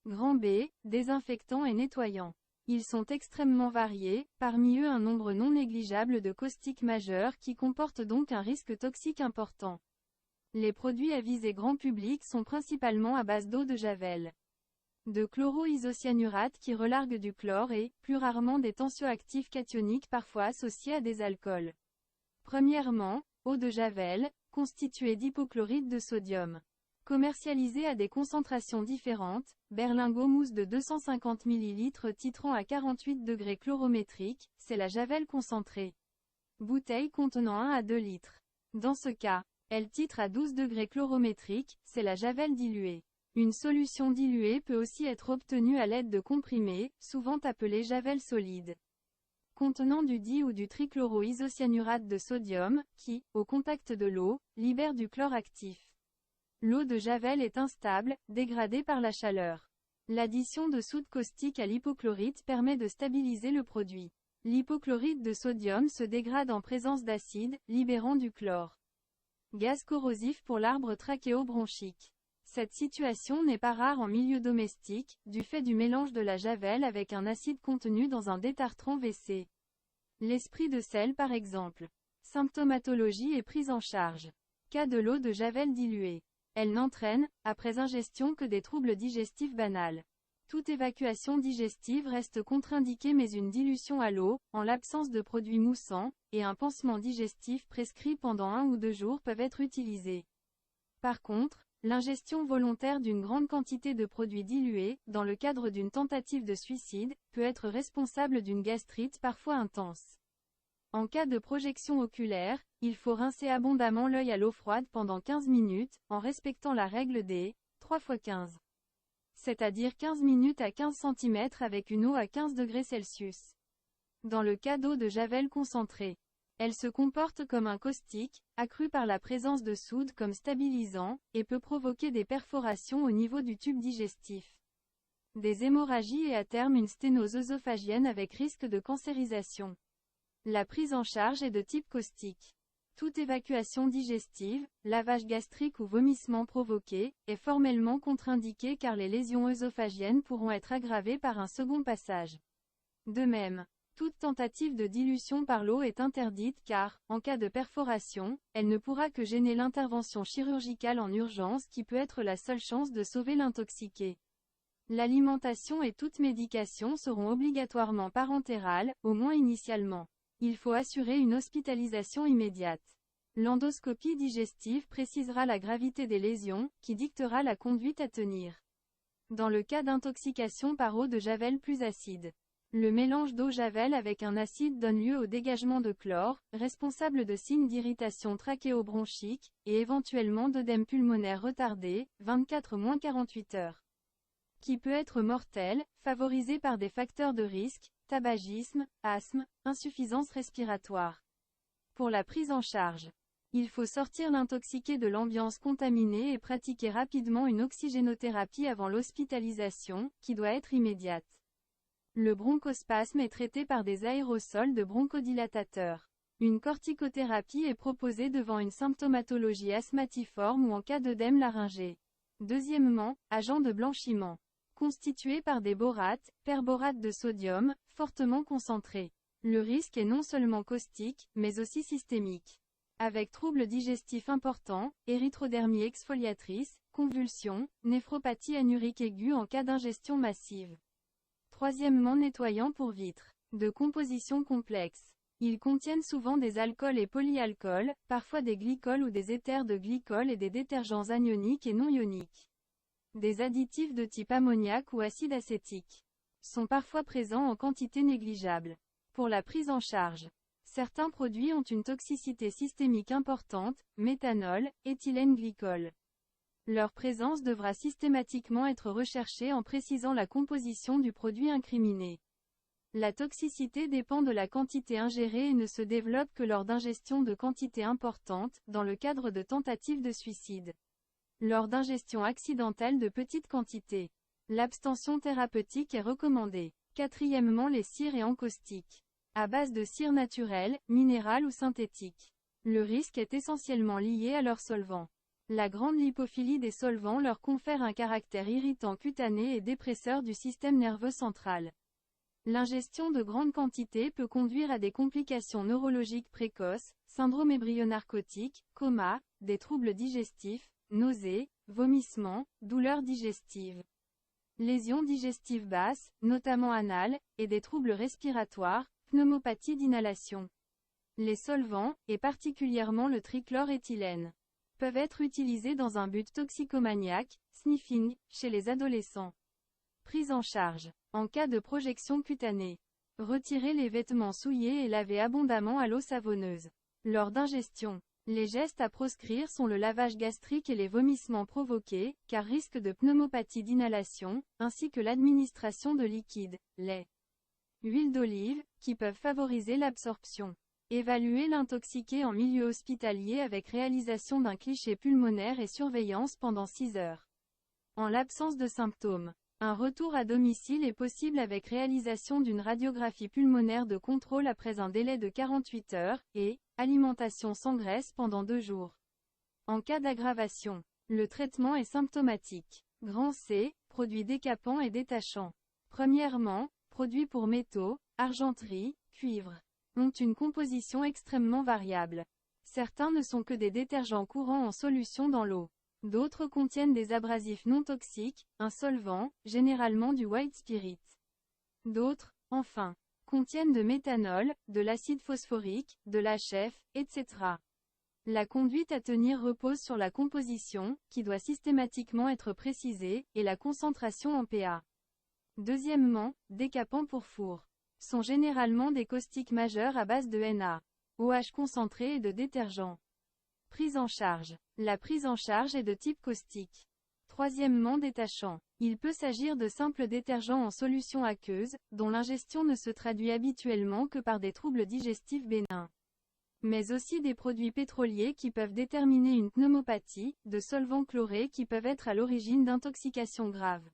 Grand B, désinfectants et nettoyants. Ils sont extrêmement variés, parmi eux un nombre non négligeable de caustiques majeurs qui comportent donc un risque toxique important. Les produits à visée grand public sont principalement à base d'eau de javel, de chloroisocyanurate qui relargue du chlore et, plus rarement des tensioactifs cationiques parfois associés à des alcools. Premièrement, eau de javel, constituée d'hypochlorite de sodium. Commercialisée à des concentrations différentes, berlingot mousse de 250 ml titrant à 48 degrés chlorométrique, c'est la javel concentrée. Bouteille contenant 1 à 2 litres. Dans ce cas, elle titre à 12 degrés chlorométrique, c'est la javel diluée. Une solution diluée peut aussi être obtenue à l'aide de comprimés, souvent appelés javel solide, contenant du di ou du trichloroisocyanurate de sodium, qui, au contact de l'eau, libère du chlore actif. L'eau de javel est instable, dégradée par la chaleur. L'addition de soude caustique à l'hypochlorite permet de stabiliser le produit. L'hypochlorite de sodium se dégrade en présence d'acide, libérant du chlore. Gaz corrosif pour l'arbre trachéobronchique. Cette situation n'est pas rare en milieu domestique, du fait du mélange de la javel avec un acide contenu dans un détartrant WC. L'esprit de sel par exemple. Symptomatologie et prise en charge. Cas de l'eau de javel diluée. Elle n'entraîne, après ingestion, que des troubles digestifs banals. Toute évacuation digestive reste contre-indiquée mais une dilution à l'eau, en l'absence de produits moussants, et un pansement digestif prescrit pendant 1 ou 2 jours peuvent être utilisés. Par contre, l'ingestion volontaire d'une grande quantité de produits dilués, dans le cadre d'une tentative de suicide, peut être responsable d'une gastrite parfois intense. En cas de projection oculaire, il faut rincer abondamment l'œil à l'eau froide pendant 15 minutes, en respectant la règle des 3 x 15. C'est-à-dire 15 minutes à 15 cm avec une eau à 15 degrés Celsius. Dans le cas d'eau de javel concentrée, elle se comporte comme un caustique, accru par la présence de soude comme stabilisant, et peut provoquer des perforations au niveau du tube digestif, des hémorragies et à terme une sténose œsophagienne avec risque de cancérisation. La prise en charge est de type caustique. Toute évacuation digestive, lavage gastrique ou vomissement provoqué, est formellement contre-indiquée car les lésions œsophagiennes pourront être aggravées par un second passage. De même, toute tentative de dilution par l'eau est interdite car, en cas de perforation, elle ne pourra que gêner l'intervention chirurgicale en urgence qui peut être la seule chance de sauver l'intoxiqué. L'alimentation et toute médication seront obligatoirement parentérales, au moins initialement. Il faut assurer une hospitalisation immédiate. L'endoscopie digestive précisera la gravité des lésions, qui dictera la conduite à tenir. Dans le cas d'intoxication par eau de javel plus acide, le mélange d'eau javel avec un acide donne lieu au dégagement de chlore, responsable de signes d'irritation trachéobronchique, et éventuellement d'œdème pulmonaire retardé, 24-48 heures, qui peut être mortel, favorisé par des facteurs de risque, tabagisme, asthme, insuffisance respiratoire. Pour la prise en charge, il faut sortir l'intoxiqué de l'ambiance contaminée et pratiquer rapidement une oxygénothérapie avant l'hospitalisation, qui doit être immédiate. Le bronchospasme est traité par des aérosols de bronchodilatateurs. Une corticothérapie est proposée devant une symptomatologie asthmatiforme ou en cas d'œdème laryngé. Deuxièmement, agent de blanchiment. Constitué par des borates, perborates de sodium, fortement concentrés. Le risque est non seulement caustique, mais aussi systémique. Avec troubles digestifs importants, érythrodermie exfoliatrice, convulsions, néphropathie anurique aiguë en cas d'ingestion massive. Troisièmement, nettoyant pour vitres. De composition complexe. Ils contiennent souvent des alcools et polyalcools, parfois des glycols ou des éthers de glycol et des détergents anioniques et non ioniques. Des additifs de type ammoniac ou acide acétique sont parfois présents en quantité négligeable. Pour la prise en charge, certains produits ont une toxicité systémique importante, méthanol, éthylène glycol. Leur présence devra systématiquement être recherchée en précisant la composition du produit incriminé. La toxicité dépend de la quantité ingérée et ne se développe que lors d'ingestion de quantités importantes, dans le cadre de tentatives de suicide. Lors d'ingestion accidentelle de petites quantités, l'abstention thérapeutique est recommandée. Quatrièmement, les cires et encaustiques. À base de cire naturelle, minérale ou synthétique. Le risque est essentiellement lié à leur solvant. La grande lipophilie des solvants leur confère un caractère irritant cutané et dépresseur du système nerveux central. L'ingestion de grandes quantités peut conduire à des complications neurologiques précoces, syndrome embryonarcotique, coma, des troubles digestifs, nausées, vomissements, douleurs digestives, lésions digestives basses, notamment anales, et des troubles respiratoires, pneumopathie d'inhalation. Les solvants, et particulièrement le trichloréthylène, peuvent être utilisés dans un but toxicomaniaque, sniffing, chez les adolescents. Prise en charge. En cas de projection cutanée, retirez les vêtements souillés et lavez abondamment à l'eau savonneuse. Lors d'ingestion, les gestes à proscrire sont le lavage gastrique et les vomissements provoqués, car risque de pneumopathie d'inhalation, ainsi que l'administration de liquide, lait, huile d'olive, qui peuvent favoriser l'absorption. Évaluer l'intoxiqué en milieu hospitalier avec réalisation d'un cliché pulmonaire et surveillance pendant 6 heures. En l'absence de symptômes, un retour à domicile est possible avec réalisation d'une radiographie pulmonaire de contrôle après un délai de 48 heures, et alimentation sans graisse pendant 2 jours. En cas d'aggravation, le traitement est symptomatique. Grand C, produits décapants et détachants. Premièrement, produits pour métaux, argenterie, cuivre, ont une composition extrêmement variable. Certains ne sont que des détergents courants en solution dans l'eau. D'autres contiennent des abrasifs non toxiques, un solvant, généralement du white spirit. D'autres, enfin, contiennent de méthanol, de l'acide phosphorique, de l'HF, etc. La conduite à tenir repose sur la composition, qui doit systématiquement être précisée, et la concentration en PA. Deuxièmement, décapants pour four sont généralement des caustiques majeurs à base de Na, OH concentré et de détergents. Prise en charge. La prise en charge est de type caustique. Troisièmement, détachant. Il peut s'agir de simples détergents en solution aqueuse, dont l'ingestion ne se traduit habituellement que par des troubles digestifs bénins. Mais aussi des produits pétroliers qui peuvent déterminer une pneumopathie, de solvants chlorés qui peuvent être à l'origine d'intoxications graves.